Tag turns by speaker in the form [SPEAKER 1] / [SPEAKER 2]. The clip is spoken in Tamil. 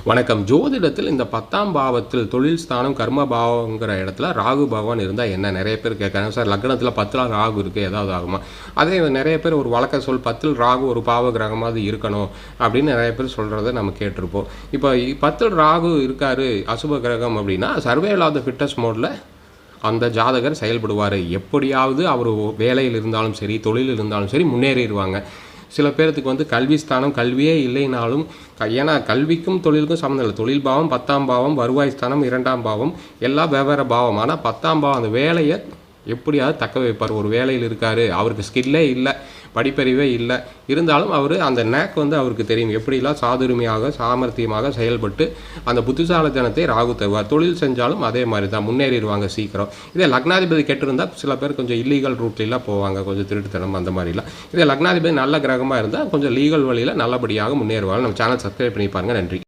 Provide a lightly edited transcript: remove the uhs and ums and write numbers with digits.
[SPEAKER 1] வணக்கம். ஜோதிடத்தில் இந்த 10ஆம் பாவத்தில் தொழில் ஸ்தானம் கர்ம பாவங்கிற இடத்துல ராகு பகவான் இருந்தால் என்ன? நிறைய பேர் கேட்குறாங்க. சார் லக்னத்தில் 10ல் ராகு இருக்குது, ஏதாவது ஆகுமா? அதே நிறைய பேர் ஒரு வழக்க சொல் 10ல் ராகு ஒரு பாவ கிரகமாவது இருக்கணும் அப்படின்னு நிறைய பேர் சொல்கிறத நம்ம கேட்டிருப்போம். இப்போ 10ல் ராகு இருக்காரு அசுப கிரகம் அப்படின்னா சர்வேல் ஆஃப் த ஃபிட்டஸ்ட் மோடில் அந்த ஜாதகர் செயல்படுவார். எப்படியாவது அவர் வேலையில் இருந்தாலும் சரி, தொழிலில் இருந்தாலும் சரி முன்னேறிடுவாங்க. சில பேர்த்துக்கு கல்வி ஸ்தானம் கல்வியே இல்லைனாலும், ஏன்னா கல்விக்கும் தொழிலுக்கும் சம்மந்தம் இல்லை. தொழில் பாவம் 10ஆம் பாவம், வருவாய் ஸ்தானம் 2ஆம் பாவம், எல்லாம் வெவ்வேறு பாவம். ஆனால் 10ஆம் பாவம் அந்த வேலையை எப்படியாவது தக்க வைப்பார். ஒரு வேலையில் இருக்கார், அவருக்கு ஸ்கில்லே இல்லை, படிப்பறிவே இல்லை, இருந்தாலும் அவர் அந்த நேக் அவருக்கு தெரியும். எப்படிலாம் சாதுரிமையாக சாமர்த்தியமாக செயல்பட்டு அந்த புத்திசாலித்தனத்தை ராகு தருவார். தொழில் செஞ்சாலும் அதே மாதிரி தான் முன்னேறிடுவாங்க சீக்கிரம். இதே லக்னாதிபதி கெட்டிருந்தால் சில பேர் கொஞ்சம் இல்லீகல் ரூட்லாம் போவாங்க, கொஞ்சம் திருட்டுத்தனம் அந்த மாதிரிலாம். இதே லக்னாதிபதி நல்ல கிரகமாக இருந்தால் கொஞ்சம் லீகல் வழியில் நல்லபடியாக முன்னேறுவாங்க. நம்ம சேனல் சப்ஸ்கிரைப் பண்ணி பாருங்கள். நன்றி.